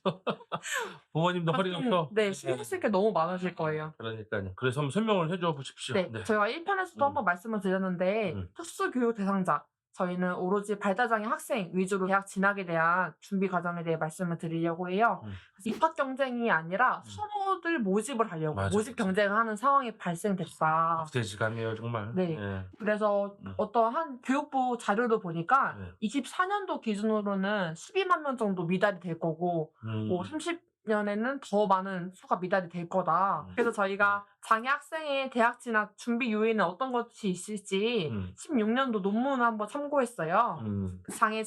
S1: 부모님도 허리가 펴.
S2: 네, 신경 쓸 게 너무 많으실 거예요.
S1: 그러니까요. 그래서 한번 설명을 해줘 보십시오.
S2: 네, 저희가 1편에서도 한번 말씀을 드렸는데 특수교육 대상자 저희는 오로지 발달장애 학생 위주로 대학 진학에 대한 준비 과정에 대해 말씀을 드리려고 해요. 그래서 입학 경쟁이 아니라 선호들 모집을 하려고 모집 경쟁을 하는 상황이 발생됐다.
S1: 박대지감이에요 정말.
S2: 네. 그래서 어떠한 교육부 자료를 보니까 24년도 기준으로는 12만 명 정도 미달이 될 거고 뭐 30년에는 더 많은 수가 미달이 될 거다. 그래서 저희가 장애 학생의 대학 진학 준비 요인은 어떤 것이 있을지 16년도 논문을 한번 참고했어요. 장애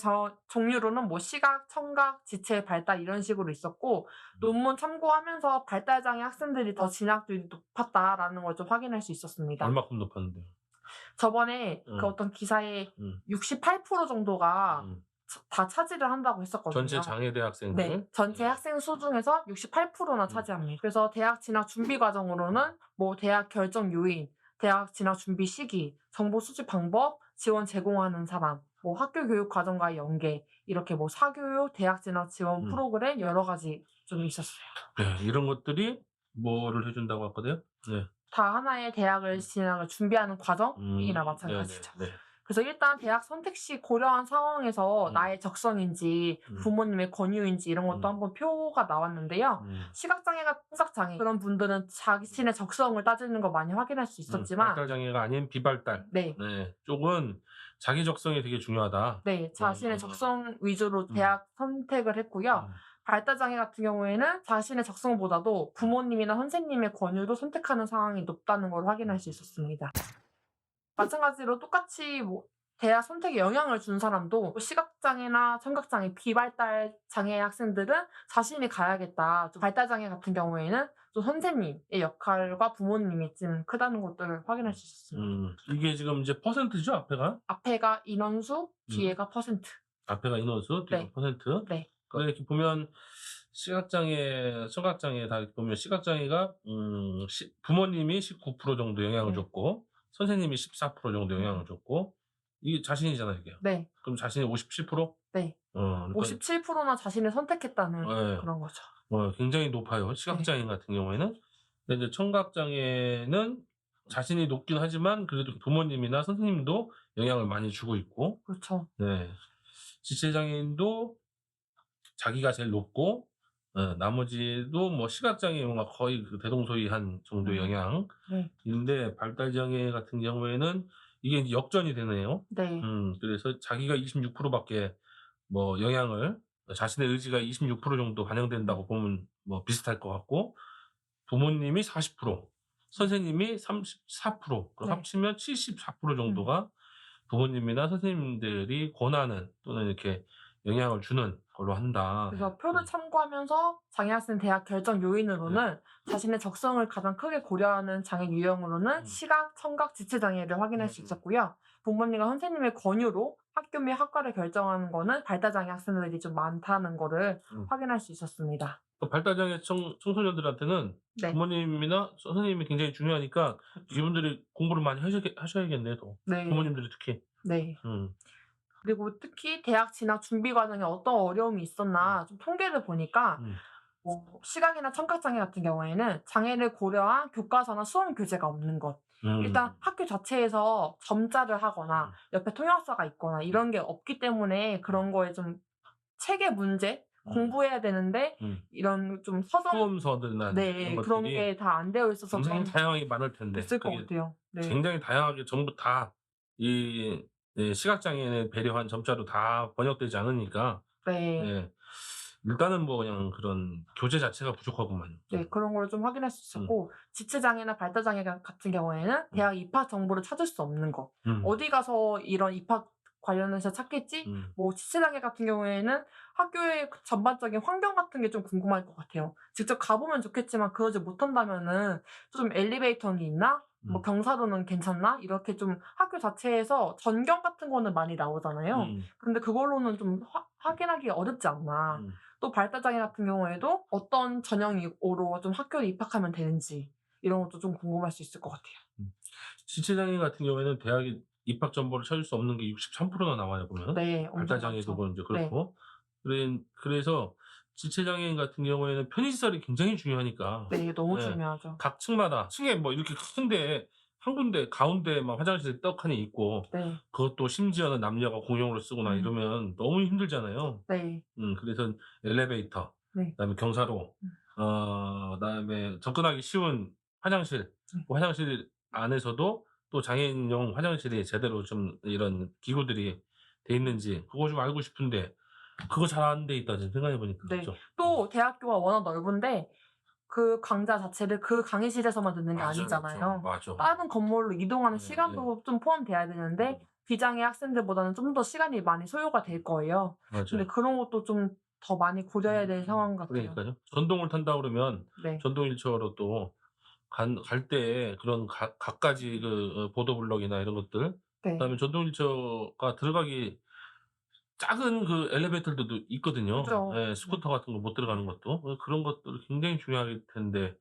S2: 종류로는 뭐 시각, 청각, 지체, 발달 이런 식으로 있었고 논문 참고하면서 발달장애 학생들이 더 진학률이 높았다라는 걸 좀 확인할 수 있었습니다.
S1: 얼마큼 높았는데요?
S2: 저번에 그 어떤 기사에 68% 정도가 다 차지를 한다고 했었거든요.
S1: 전체 장애대 학생들?
S2: 네. 전체 학생 수 중에서 68%나 차지합니다. 그래서 대학 진학 준비 과정으로는 뭐 대학 결정 요인, 대학 진학 준비 시기, 정보 수집 방법, 지원 제공하는 사람, 뭐 학교 교육 과정과의 연계, 이렇게 뭐 사교육, 대학 진학 지원 프로그램 여러 가지 좀 있었어요.
S1: 네, 이런 것들이 뭐를 해준다고 했거든요? 네.
S2: 다 하나의 대학을 진학을 준비하는 과정이나 마찬가지죠.
S1: 네.
S2: 그래서 일단 대학 선택 시 고려한 상황에서 나의 적성인지 부모님의 권유인지 이런 것도 한번 표가 나왔는데요. 시각장애가 청각장애 그런 분들은 자신의 적성을 따지는 거 많이 확인할 수 있었지만
S1: 발달장애가 아닌 비발달
S2: 네.
S1: 쪽은 자기 적성이 되게 중요하다.
S2: 네, 자신의 적성 위주로 대학 선택을 했고요. 발달장애 같은 경우에는 자신의 적성보다도 부모님이나 선생님의 권유로 선택하는 상황이 높다는 걸 확인할 수 있었습니다. 마찬가지로 똑같이 뭐 대학 선택에 영향을 준 사람도 시각장애나 청각장애, 비발달 장애 학생들은 자신이 가야겠다. 좀 발달장애 같은 경우에는 좀 선생님의 역할과 부모님이 좀 크다는 것들을 확인할 수 있었습니다.
S1: 이게 지금 이제 퍼센트죠, 앞에가?
S2: 앞에가 인원수, 뒤에가 퍼센트.
S1: 앞에가 인원수, 뒤에가 퍼센트.
S2: 네.
S1: 그러니까 이렇게 보면 시각장애, 청각장애 다 보면 시각장애가 부모님이 19% 정도 영향을 줬고 선생님이 14% 정도 영향을 줬고 이게 자신이잖아요, 이게.
S2: 네.
S1: 그럼 자신이 57%?
S2: 네.
S1: 그러니까
S2: 57%나 자신을 선택했다는 그런 거죠.
S1: 굉장히 높아요. 시각장애 같은 경우에는. 근데 이제 청각장애는 자신이 높긴 하지만 그래도 부모님이나 선생님도 영향을 많이 주고 있고,
S2: 그렇죠.
S1: 네. 지체장애인도 자기가 제일 높고, 나머지도 뭐 시각장애인과 거의 그 대동소이한 정도의
S2: 네.
S1: 영향인데, 발달장애 같은 경우에는 이게 이제 역전이 되네요.
S2: 네.
S1: 그래서 자기가 26% 밖에 뭐 영향을, 자신의 의지가 26% 정도 반영된다고 보면 뭐 비슷할 것 같고, 부모님이 40%, 선생님이 34%, 그럼
S2: 네.
S1: 합치면 74% 정도가 부모님이나 선생님들이 권하는 또는 이렇게 영향을 주는 걸로 한다.
S2: 그래서 표를 참고하면서 장애학생 대학 결정 요인으로는
S1: 네.
S2: 자신의 적성을 가장 크게 고려하는 장애 유형으로는 시각, 청각, 지체 장애를 확인할 수 있었고요. 부모님과 선생님의 권유로 학교 및 학과를 결정하는 거는 발달장애 학생들이 좀 많다는 거를 확인할 수 있었습니다.
S1: 또 발달장애 청소년들한테는
S2: 네.
S1: 부모님이나 선생님이 굉장히 중요하니까 이분들이 공부를 많이 하셔야겠네요, 더.
S2: 네.
S1: 부모님들이 특히.
S2: 네.
S1: 음.
S2: 그리고 특히 대학 진학 준비 과정에 어떤 어려움이 있었나 좀 통계를 보니까
S1: 음.
S2: 시각이나 청각장애 같은 경우에는 장애를 고려한 교과서나 수험 교재가 없는 것. 일단 학교 자체에서 점자를 하거나 옆에 통역사가 있거나 이런 게 없기 때문에 그런 거에 좀 체계 문제 공부해야 되는데 이런 좀 서점
S1: 수험서들이나 이런
S2: 네 그런
S1: 것들이
S2: 게 다 안 되어 있어서
S1: 굉장히
S2: 좀
S1: 다양하게 많을 텐데,
S2: 있을 것
S1: 그게
S2: 같아요. 네.
S1: 굉장히 다양하게 전부 다 이 시각장애인을 배려한 점자로 다 번역되지 않으니까,
S2: 네.
S1: 예. 일단은 뭐 그냥 그런 교재 자체가 부족하구만요.
S2: 네, 그런 걸 좀 확인할 수
S1: 음.
S2: 있었고, 지체장애나 발달장애 같은 경우에는 대학 입학 정보를 찾을 수 없는 것. 어디 가서 이런 입학 관련해서 찾겠지? 뭐 지체장애 같은 경우에는 학교의 그 전반적인 환경 같은 게 좀 궁금할 것 같아요. 직접 가보면 좋겠지만 그러지 못한다면은 좀 엘리베이터는 있나? 뭐 경사로는 괜찮나? 이렇게 좀 학교 자체에서 전경 같은 거는 많이 나오잖아요. 근데 그걸로는 좀 확인하기 어렵지 않나. 또 발달장애 같은 경우에도 어떤 전형으로 좀 학교에 입학하면 되는지 이런 것도 좀 궁금할 수 있을 것 같아요.
S1: 지체장애인 같은 경우에는 대학에 입학 정보를 찾을 수 없는 게 63%나 나와요, 보면.
S2: 네, 엄청
S1: 발달장애도
S2: 많죠.
S1: 뭐 인제
S2: 네.
S1: 그렇고. 그래서 지체장애인 같은 경우에는 편의시설이 굉장히 중요하니까,
S2: 네, 너무
S1: 예.
S2: 중요하죠.
S1: 각 층마다 층에 뭐 이렇게 큰데 한 군데 가운데만 화장실이 떡하니 있고,
S2: 네.
S1: 그것도 심지어는 남녀가 공용으로 쓰거나 이러면 너무 힘들잖아요.
S2: 네.
S1: 그래서 엘리베이터,
S2: 네.
S1: 그다음에 경사로, 그다음에 접근하기 쉬운 화장실, 그 화장실 안에서도 또 장애인용 화장실이 제대로 좀 이런 기구들이 돼 있는지 그거 좀 알고 싶은데, 그거 잘 안 돼 있다 지금 생각해 보니까.
S2: 네.
S1: 그죠?
S2: 또 대학교가 워낙 넓은데 그 강좌 자체를 그 강의실에서만 듣는 게
S1: 맞아요.
S2: 아니잖아요.
S1: 맞아.
S2: 다른 건물로 이동하는
S1: 네,
S2: 시간도 좀 포함돼야 되는데 비장애 학생들보다는 좀 더 시간이 많이 소요가 될 거예요. 근데
S1: 맞아요.
S2: 그런 것도 좀 더 많이 고려해야 될 상황 같아요.
S1: 그러니까요. 전동을 탄다 그러면
S2: 네.
S1: 전동 휠체어로 또 갈 때 그런 갖가지 그 보도블럭이나 이런 것들,
S2: 네.
S1: 그다음에 전동 휠체어가 들어가기 작은 그 엘리베이터들도 있거든요.
S2: 그죠.
S1: 예, 스쿠터 같은 거 못 들어가는 것도. 그런 것들이 굉장히 중요할 텐데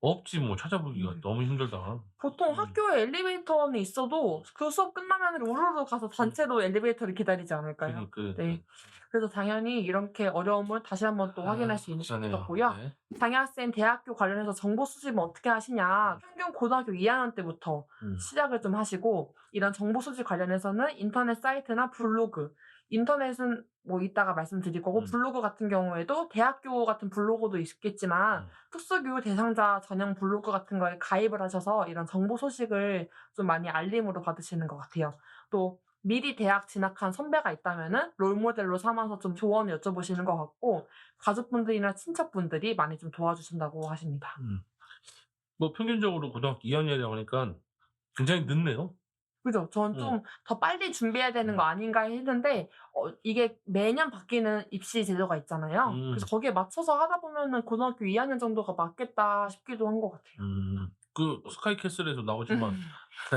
S1: 없지 뭐, 찾아보기가 너무 힘들다.
S2: 보통 학교에 엘리베이터는 있어도 그 수업 끝나면 우르르 가서 단체로 엘리베이터를 기다리지 않을까요?
S1: 그러니까.
S2: 네. 그래서 당연히 이렇게 어려움을 다시 한번 또 확인할 수
S1: 그러네요.
S2: 있었고요.
S1: 네.
S2: 장애학생 대학교 관련해서 정보 수집은 어떻게 하시냐. 평균 고등학교 2학년 때부터 시작을 좀 하시고 이런 정보 수집 관련해서는 인터넷 사이트나 블로그, 인터넷은 뭐 이따가 말씀드릴 거고 블로그 같은 경우에도 대학교 같은 블로그도 있겠지만 특수교육 대상자 전용 블로그 같은 거에 가입을 하셔서 이런 정보 소식을 좀 많이 알림으로 받으시는 것 같아요. 또 미리 대학 진학한 선배가 있다면은 롤모델로 삼아서 좀 조언을 여쭤보시는 것 같고 가족분들이나 친척분들이 많이 좀 도와주신다고 하십니다.
S1: 뭐 평균적으로 고등학교 2학년이라고 하니까 굉장히 늦네요.
S2: 그죠? 전 좀 더 빨리 준비해야 되는 거 아닌가 했는데 이게 매년 바뀌는 입시 제도가 있잖아요. 그래서 거기에 맞춰서 하다 보면은 고등학교 2학년 정도가 맞겠다 싶기도 한 것 같아요.
S1: 그 스카이캐슬에서 나오지만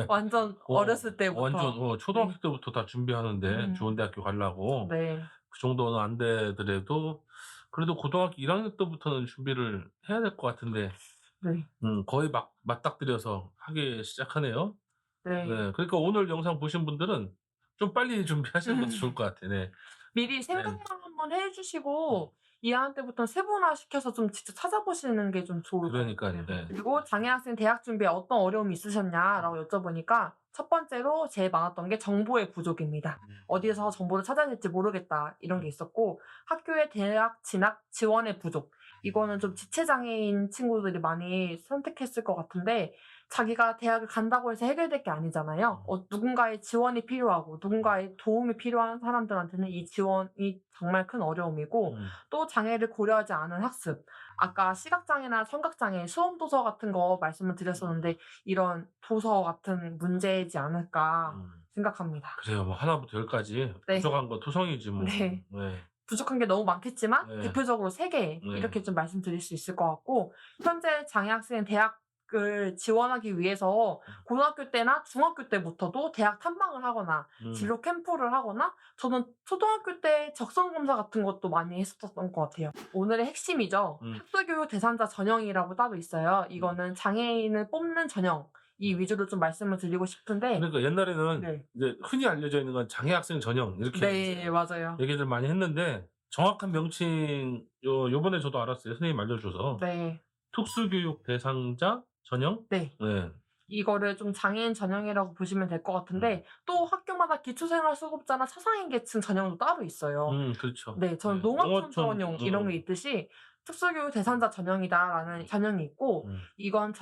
S2: 완전 어렸을 때부터.
S1: 완전 초등학교 때부터 다 준비하는데 좋은 대학교 가려고.
S2: 네.
S1: 그 정도는 안 되더라도 그래도 고등학교 1학년 때부터는 준비를 해야 될 것 같은데,
S2: 네.
S1: 거의 맞닥뜨려서 하기 시작하네요.
S2: 네.
S1: 네. 그러니까 오늘 영상 보신 분들은 좀 빨리 준비하시는 것도 좋을 것 같아. 네.
S2: 미리 생각만 한번 해 주시고 2학년 때부터 세분화시켜서 좀 직접 찾아보시는 게 좀 좋을 것
S1: 그러니까요.
S2: 같아요.
S1: 네.
S2: 그리고 장애학생 대학 준비에 어떤 어려움이 있으셨냐라고 여쭤보니까 첫 번째로 제일 많았던 게 정보의 부족입니다. 어디에서 정보를 찾아야 될지 모르겠다 이런 게 있었고 학교의 대학 진학 지원의 부족. 이거는 좀 지체장애인 친구들이 많이 선택했을 것 같은데 자기가 대학을 간다고 해서 해결될 게 아니잖아요. 누군가의 지원이 필요하고 누군가의 도움이 필요한 사람들한테는 이 지원이 정말 큰 어려움이고 또 장애를 고려하지 않은 학습. 아까 시각장애나 청각장애, 수험도서 같은 거 말씀을 드렸었는데 이런 도서 같은 문제이지 않을까 생각합니다.
S1: 그래요. 뭐 하나부터 열까지
S2: 네.
S1: 부족한 건 토성이지 뭐.
S2: 네.
S1: 네.
S2: 부족한 게 너무 많겠지만
S1: 네.
S2: 대표적으로 3개
S1: 네.
S2: 이렇게 좀 말씀드릴 수 있을 것 같고 현재 장애학생 대학을 지원하기 위해서 고등학교 때나 중학교 때부터도 대학 탐방을 하거나 진로 캠프를 하거나 저는 초등학교 때 적성검사 같은 것도 많이 했었던 것 같아요. 오늘의 핵심이죠. 학도교육 대상자 전형이라고 따로 있어요. 이거는 장애인을 뽑는 전형. 이 위주로 좀 말씀을 드리고 싶은데
S1: 그러니까 옛날에는
S2: 네.
S1: 이제 흔히 알려져 있는 건 장애학생 전형 이렇게
S2: 네,
S1: 이제
S2: 맞아요.
S1: 얘기를 많이 했는데 정확한 명칭 요번에 저도 알았어요. 선생님 알려줘서.
S2: 네.
S1: 특수교육 대상자 전형?
S2: 네.
S1: 네.
S2: 이거를 좀 장애인 전형이라고 보시면 될 것 같은데 또 학교마다 기초생활수급자나 차상위 계층 전형도 따로 있어요.
S1: 그렇죠.
S2: 네, 저는
S1: 네.
S2: 농어촌
S1: 농어촌,
S2: 전용 이런 게 있듯이 특수교육 대상자 전형이다라는 전형이 있고 이건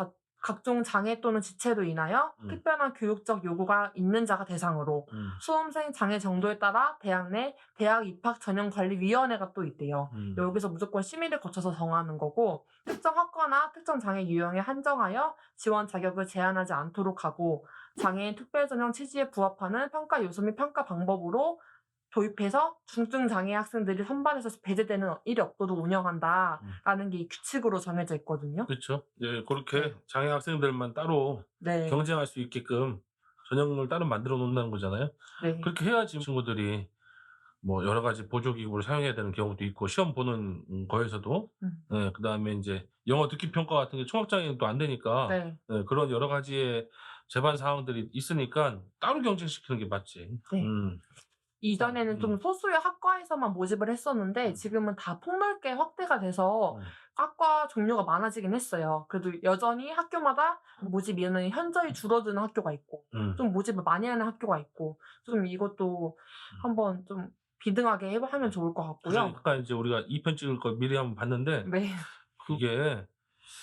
S2: 각종 장애 또는 지체로 인하여 특별한 교육적 요구가 있는 자가 대상으로 수험생 장애 정도에 따라 대학 내 대학 입학 전형 관리 위원회가 또 있대요. 여기서 무조건 심의를 거쳐서 정하는 거고 특정 학과나 특정 장애 유형에 한정하여 지원 자격을 제한하지 않도록 하고 장애인 특별전형 취지에 부합하는 평가 요소 및 평가 방법으로 도입해서 중증 장애 학생들이 선발해서 배제되는 일이 없도록 운영한다라는 게 이 규칙으로 정해져 있거든요.
S1: 그렇죠. 예, 그렇게
S2: 네.
S1: 장애 학생들만 따로
S2: 네.
S1: 경쟁할 수 있게끔 전형을 따로 만들어 놓는다는 거잖아요.
S2: 네.
S1: 그렇게 해야지 친구들이 뭐 여러 가지 보조기구를 사용해야 되는 경우도 있고 시험 보는 거에서도 예, 그다음에 이제 영어 듣기 평가 같은 게 청각장애는 또 안 되니까
S2: 네.
S1: 예, 그런 여러 가지의 제반 사항들이 있으니까 따로 경쟁시키는 게 맞지.
S2: 네. 이전에는 좀 소수의 학과에서만 모집을 했었는데 지금은 다 폭넓게 확대가 돼서 학과 종류가 많아지긴 했어요. 그래도 여전히 학교마다 모집 인원이 현저히 줄어드는 학교가 있고 좀 모집을 많이 하는 학교가 있고 좀 이것도 한번 좀 비등하게 하면 좋을 것 같고요.
S1: 그러니까 이제 우리가 2편 찍을 거 미리 한번 봤는데
S2: 네.
S1: 그게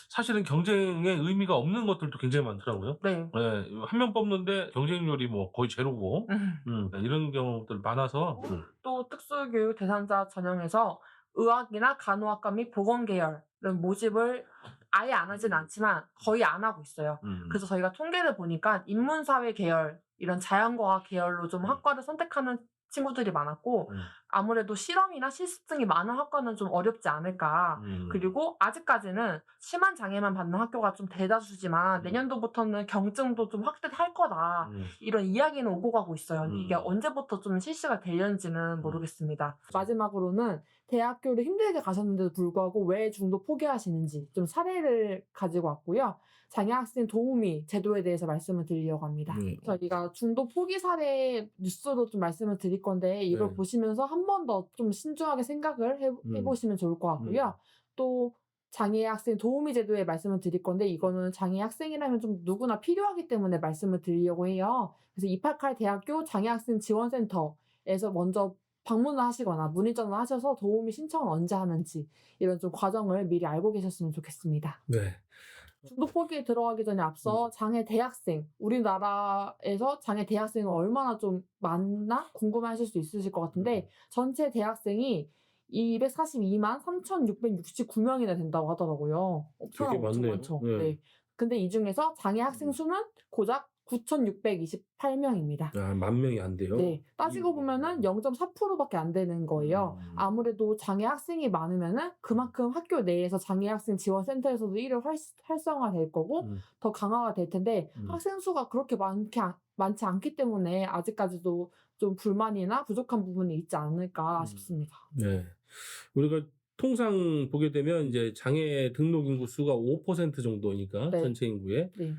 S1: 사실은 경쟁의 의미가 없는 것들도 굉장히 많더라고요.
S2: 네.
S1: 예, 한 명 뽑는데 경쟁률이 뭐 거의 제로고 이런 경우들 많아서
S2: 또 특수교육 대상자 전형에서 의학이나 간호학과 및 보건 계열은 모집을 아예 안 하진 않지만 거의 안 하고 있어요. 그래서 저희가 통계를 보니까 인문사회 계열, 이런 자연과학 계열로 좀 학과를 선택하는 친구들이 많았고 아무래도 실험이나 실습 등이 많은 학과는 좀 어렵지 않을까. 그리고 아직까지는 심한 장애만 받는 학교가 좀 대다수지만 내년도부터는 경증도 좀 확대할 거다. 이런 이야기는 오고 가고 있어요. 이게 언제부터 좀 실시가 되려는지는 모르겠습니다. 마지막으로는 대학교를 힘들게 가셨는데도 불구하고 왜 중도 포기하시는지 좀 사례를 가지고 왔고요. 장애학생 도우미 제도에 대해서 말씀을 드리려고 합니다. 저희가 중도 포기 사례 뉴스로 좀 말씀을 드릴 건데 이걸
S1: 네.
S2: 보시면서 한 번 더 좀 신중하게 생각을 해보시면 좋을 것 같고요. 또 장애학생 도우미 제도에 말씀을 드릴 건데 이거는 장애학생이라면 좀 누구나 필요하기 때문에 말씀을 드리려고 해요. 그래서 입학할 대학교 장애학생 지원센터에서 먼저 방문을 하시거나 문의전을 하셔서 도우미 신청을 언제 하는지 이런 좀 과정을 미리 알고 계셨으면 좋겠습니다.
S1: 네.
S2: 중도 포기에 들어가기 전에 앞서 장애 대학생, 우리나라에서 장애 대학생은 얼마나 좀 많나 궁금해하실 수 있으실 것 같은데 전체 대학생이 242만 3,669명이나 된다고 하더라고요.
S1: 되게 많네요.
S2: 많죠.
S1: 네.
S2: 네. 근데 이 중에서 장애 학생 수는 고작 9,628명입니다.
S1: 아, 10,000명이 안 돼요?
S2: 네. 따지고 보면은 0.4%밖에 안 되는 거예요. 아무래도 장애 학생이 많으면은 그만큼 학교 내에서 장애 학생 지원센터에서도 일을 활성화될 거고 더 강화가 될 텐데 학생 수가 그렇게 많지 않기 때문에 아직까지도 좀 불만이나 부족한 부분이 있지 않을까 싶습니다.
S1: 네. 우리가 통상 보게 되면 이제 장애 등록 인구 수가 5% 정도니까
S2: 네.
S1: 전체 인구의
S2: 네.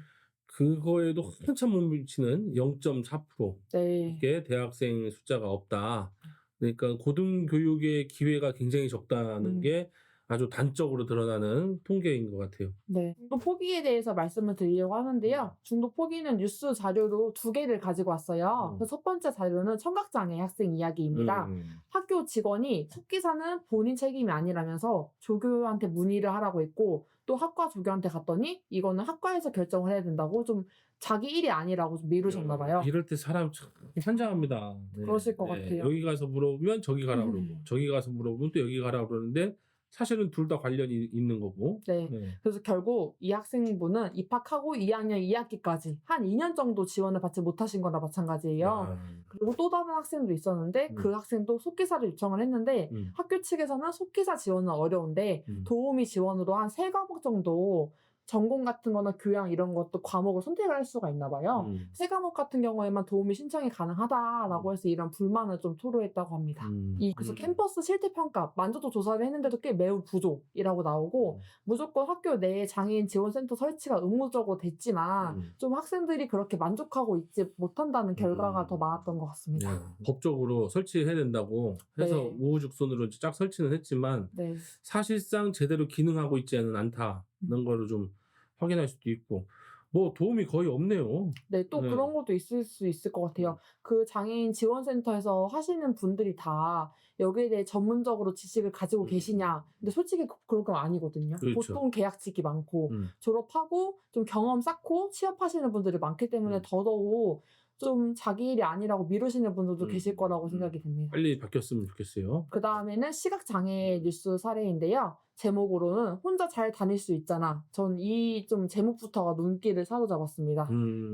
S1: 그거에도 한참 못 미치는 0.4%의
S2: 네.
S1: 대학생 숫자가 없다. 그러니까 고등교육의 기회가 굉장히 적다는
S2: 음.
S1: 게 아주 단적으로 드러나는 통계인 것 같아요.
S2: 네. 중독 포기에 대해서 말씀을 드리려고 하는데요. 중독 포기는 뉴스 자료로 2개를 가지고 왔어요. 그래서 첫 번째 자료는 청각장애 학생 이야기입니다. 학교 직원이 속기사는 본인 책임이 아니라면서 조교한테 문의를 하라고 했고 또 학과 조교한테 갔더니 이거는 학과에서 결정을 해야 된다고 좀 자기 일이 아니라고 좀 미루셨나 봐요.
S1: 이럴 때 사람 참 환장합니다. 네.
S2: 그러실 것 같아요.
S1: 여기 가서 물어보면 저기 가라 그러고 저기 가서 물어보면 또 여기 가라 그러는데 사실은 둘 다 관련이 있는 거고.
S2: 네.
S1: 네.
S2: 그래서 결국 이 학생분은 입학하고 2학년 2학기까지 한 2년 정도 지원을 받지 못하신 거나 마찬가지예요.
S1: 아,
S2: 그리고 또 다른 학생도 있었는데 그 학생도 속기사를 요청을 했는데 학교 측에서는 속기사 지원은 어려운데 도우미 지원으로 한 3과목 정도 전공 같은 거나 교양 이런 것도 과목을 선택을 할 수가 있나 봐요. 3과목 같은 경우에만 도우미 신청이 가능하다라고 해서 이런 불만을 좀 토로했다고 합니다. 그래서 캠퍼스 실태평가, 만족도 조사를 했는데도 꽤 매우 부족이라고 나오고 무조건 학교 내에 장애인 지원센터 설치가 의무적으로 됐지만 좀 학생들이 그렇게 만족하고 있지 못한다는 결과가 더 많았던 것 같습니다.
S1: 네. 법적으로 설치해야 된다고 해서
S2: 네.
S1: 우후죽순으로 쫙 설치는 했지만
S2: 네.
S1: 사실상 제대로 기능하고 있지는 않다는 거를 좀 확인할 수도 있고 뭐 도움이 거의 없네요.
S2: 네, 또
S1: 네.
S2: 그런 것도 있을 수 있을 것 같아요. 그 장애인 지원센터에서 하시는 분들이 다 여기에 대해 전문적으로 지식을 가지고 계시냐. 근데 솔직히 그런 건 아니거든요.
S1: 그렇죠.
S2: 보통 계약직이 많고 졸업하고 좀 경험 쌓고 취업하시는 분들이 많기 때문에 더더욱 좀 자기 일이 아니라고 미루시는 분들도 계실 거라고 생각이 듭니다.
S1: 빨리 바뀌었으면 좋겠어요.
S2: 그 다음에는 시각장애 뉴스 사례인데요. 제목으로는 혼자 잘 다닐 수 있잖아. 전 이 좀 제목부터가 눈길을 사로잡았습니다.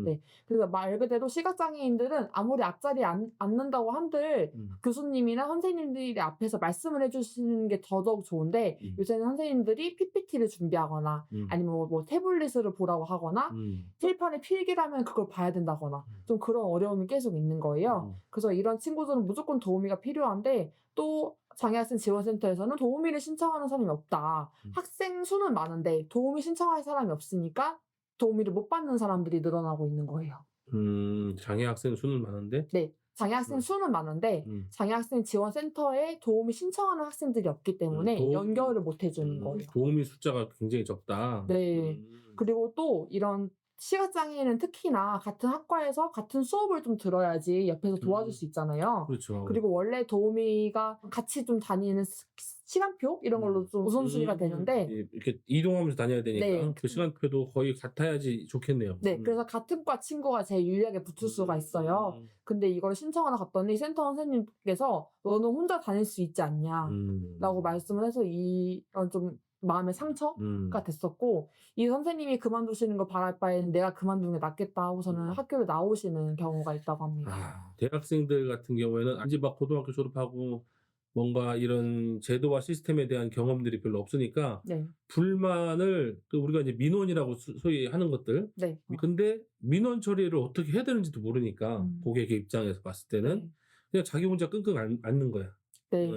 S2: 네. 그래서 말 그대로 시각장애인들은 아무리 앞자리에 앉는다고 한들 교수님이나 선생님들이 앞에서 말씀을 해주시는 게 더더욱 좋은데 요새는 선생님들이 PPT를 준비하거나 아니면 뭐 태블릿을 보라고 하거나 칠판에 필기라면 그걸 봐야 된다거나 좀 그런 어려움이 계속 있는 거예요. 그래서 이런 친구들은 무조건 도우미가 필요한데 또 장애학생 지원센터에서는 도우미를 신청하는 사람이 없다. 학생 수는 많은데 도우미 신청할 사람이 없으니까 도우미를 못 받는 사람들이 늘어나고 있는 거예요.
S1: 장애 학생 수는 많은데
S2: 네. 장애학생 수는 많은데 장애학생 지원센터에 도우미 신청하는 학생들이 없기 때문에 연결을 못 해주는 거예요.
S1: 도우미 숫자가 굉장히 적다.
S2: 네. 그리고 또 이런 시각장애인은 특히나 같은 학과에서 같은 수업을 좀 들어야지 옆에서 도와줄 수 있잖아요.
S1: 그렇죠.
S2: 그리고 원래 도우미가 같이 좀 다니는 시간표 이런 걸로 좀 우선순위가 되는데
S1: 이렇게 이동하면서 다녀야 되니까
S2: 네.
S1: 그 시간표도 거의 같아야지 좋겠네요.
S2: 네, 그래서 같은 과 친구가 제일 유리하게 붙을 수가 있어요. 근데 이걸 신청하러 갔더니 센터 선생님께서 너는 혼자 다닐 수 있지 않냐 라고 말씀을 해서 이런 좀 마음의 상처가 됐었고 이 선생님이 그만두시는 걸 바랄 바에는 내가 그만두는 게 낫겠다 하고서는 학교를 나오시는 경우가 있다고 합니다.
S1: 대학생들 같은 경우에는 아직 막 고등학교 졸업하고 뭔가 이런 제도와 시스템에 대한 경험들이 별로 없으니까
S2: 네.
S1: 불만을 우리가 이제 민원이라고 소위 하는 것들
S2: 네.
S1: 근데 민원 처리를 어떻게 해야 되는지도 모르니까 고객의 입장에서 봤을 때는 그냥 자기 혼자 끙끙 앓는 거야.
S2: 네.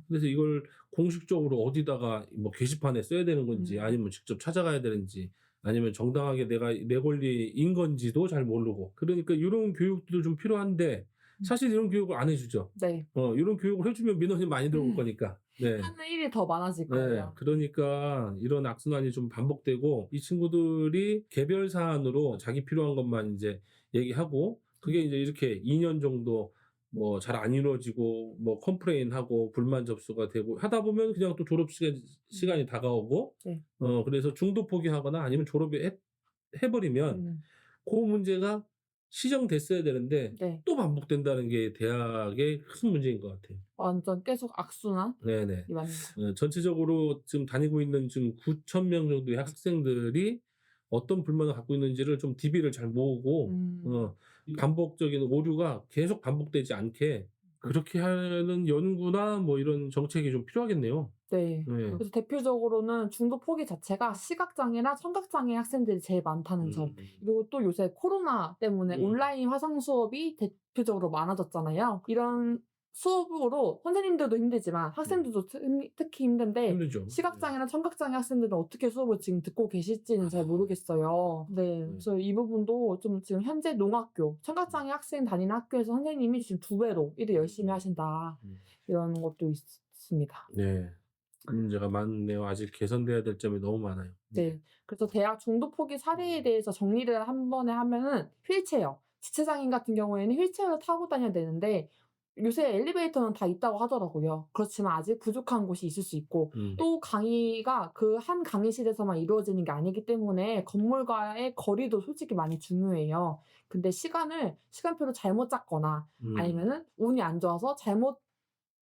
S1: 그래서 이걸 공식적으로 어디다가 뭐 게시판에 써야 되는 건지 아니면 직접 찾아가야 되는지 아니면 정당하게 내가 내 권리인 건지도 잘 모르고 그러니까 이런 교육도 좀 필요한데 사실 이런 교육을 안 해주죠.
S2: 네.
S1: 이런 교육을 해주면 민원이 많이 들어올 거니까. 네.
S2: 하는 일이 더 많아질
S1: 네.
S2: 거예요.
S1: 그러니까 이런 악순환이 좀 반복되고 이 친구들이 개별 사안으로 자기 필요한 것만 이제 얘기하고 그게 이제 이렇게 2년 정도 뭐 잘 안 이루어지고 뭐 컴플레인하고 불만 접수가 되고 하다 보면 그냥 또 졸업 시간이 다가오고
S2: 네.
S1: 그래서 중도 포기하거나 아니면 졸업이 해버리면 그 문제가 시정됐어야 되는데
S2: 네.
S1: 또 반복된다는 게 대학의 큰 문제인 것 같아요.
S2: 완전 계속 악순환이
S1: 네네.
S2: 맞는 거.
S1: 전체적으로 지금 다니고 있는 지금 9,000명 정도의 학생들이 어떤 불만을 갖고 있는지를 좀 DB를 잘 모으고 반복적인 오류가 계속 반복되지 않게 그렇게 하는 연구나 뭐 이런 정책이 좀 필요하겠네요.
S2: 네.
S1: 네.
S2: 그래서 대표적으로는 중도 포기 자체가 시각장애나 청각장애 학생들이 제일 많다는 점. 그리고 또 요새 코로나 때문에 온라인 화상 수업이 대표적으로 많아졌잖아요. 이런 수업으로 선생님들도 힘들지만 학생들도 특히 힘든데
S1: 힘들죠.
S2: 시각장애나 청각장애 학생들은 어떻게 수업을 지금 듣고 계실지는 잘 모르겠어요. 네. 그래서 이 부분도 좀 지금 현재 농학교, 청각장애 학생 다니는 학교에서 선생님이 지금 2배로 일을 열심히 하신다. 이런 것도 있습니다.
S1: 네. 그 문제가 많네요. 아직 개선돼야 될 점이 너무 많아요.
S2: 네. 그래서 대학 중도 포기 사례에 대해서 정리를 한 번에 하면은 휠체어. 지체장애인 같은 경우에는 휠체어를 타고 다녀야 되는데 요새 엘리베이터는 다 있다고 하더라고요. 그렇지만 아직 부족한 곳이 있을 수 있고 또 강의가 그 한 강의실에서만 이루어지는 게 아니기 때문에 건물과의 거리도 솔직히 많이 중요해요. 근데 시간표를 잘못 짰거나 아니면은 운이 안 좋아서 잘못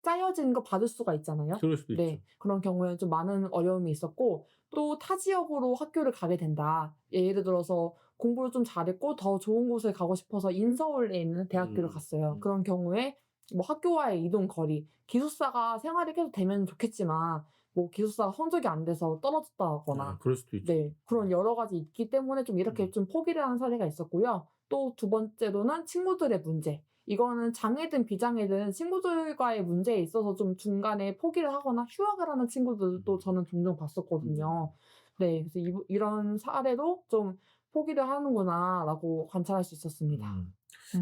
S2: 짜여진 거 받을 수가 있잖아요.
S1: 그럴 수도
S2: 네.
S1: 있죠.
S2: 그런 경우에는 좀 많은 어려움이 있었고 또 타 지역으로 학교를 가게 된다. 예를 들어서 공부를 좀 잘했고 더 좋은 곳을 가고 싶어서 인서울에 있는 대학교를 갔어요. 그런 경우에 뭐 학교와의 이동 거리, 기숙사가 생활이 계속 되면 좋겠지만 뭐 기숙사가 성적이 안 돼서 떨어졌다거나
S1: 그럴 수도 있죠.
S2: 네. 그런 여러 가지 있기 때문에 좀 이렇게 좀 포기를 하는 사례가 있었고요. 또 두 번째로는 친구들의 문제. 이거는 장애든 비장애든 친구들과의 문제에 있어서 좀 중간에 포기를 하거나 휴학을 하는 친구들도 저는 종종 봤었거든요. 네. 그래서 이런 사례도 좀 '포기를 하는구나.'라고 관찰할 수 있었습니다.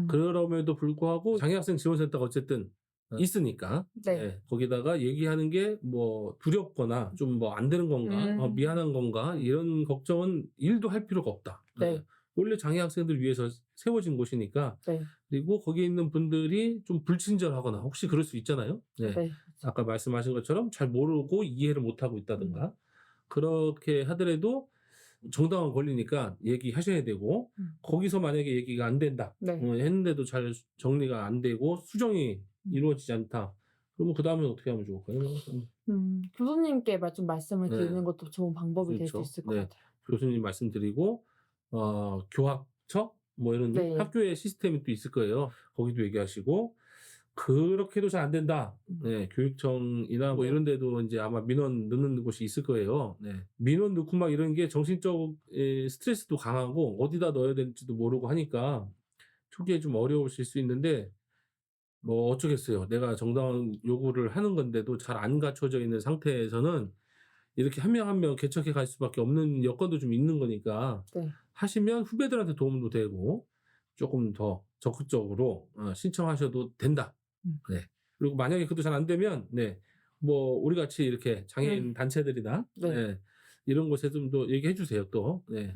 S1: 그럼에도 불구하고 장애학생 지원센터가 어쨌든 있으니까
S2: 네.
S1: 거기다가 얘기하는 게 뭐 두렵거나 좀 뭐 안 되는 건가 미안한 건가 이런 걱정은 1도 할 필요가 없다.
S2: 네.
S1: 원래 장애학생들 위해서 세워진 곳이니까
S2: 네.
S1: 그리고 거기에 있는 분들이 좀 불친절하거나 혹시 그럴 수 있잖아요. 네.
S2: 네.
S1: 아까 말씀하신 것처럼 잘 모르고 이해를 못하고 있다든가 그렇게 하더라도 정당한 권리니까 얘기하셔야 되고 거기서 만약에 얘기가 안 된다
S2: 네.
S1: 했는데도 잘 정리가 안 되고 수정이 이루어지지 않다. 그러면 그 다음에 어떻게 하면 좋을까요?
S2: 교수님께 좀 말씀을
S1: 네.
S2: 드리는 것도 좋은 방법이 될 수
S1: 그렇죠.
S2: 있을 것
S1: 네.
S2: 같아요.
S1: 교수님 말씀드리고 교학처 뭐 이런
S2: 네.
S1: 학교의 시스템이 또 있을 거예요. 거기도 얘기하시고 그렇게도 잘 안 된다. 네, 교육청이나 뭐
S2: 네.
S1: 이런 데도 이제 아마 민원 넣는 곳이 있을 거예요. 네. 민원 넣고 막 이런 게 정신적 스트레스도 강하고 어디다 넣어야 될지도 모르고 하니까 초기에 좀 어려우실 수 있는데 뭐 어쩌겠어요. 내가 정당한 요구를 하는 건데도 잘 안 갖춰져 있는 상태에서는 이렇게 한 명 한 명 개척해 갈 수밖에 없는 여건도 좀 있는 거니까
S2: 네.
S1: 하시면 후배들한테 도움도 되고 조금 더 적극적으로 신청하셔도 된다. 네. 그리고 만약에 그것도 잘 안 되면 뭐 우리 같이 이렇게 장애인 단체들이나
S2: 네.
S1: 이런 곳에 좀 더 얘기해 주세요 또. 네.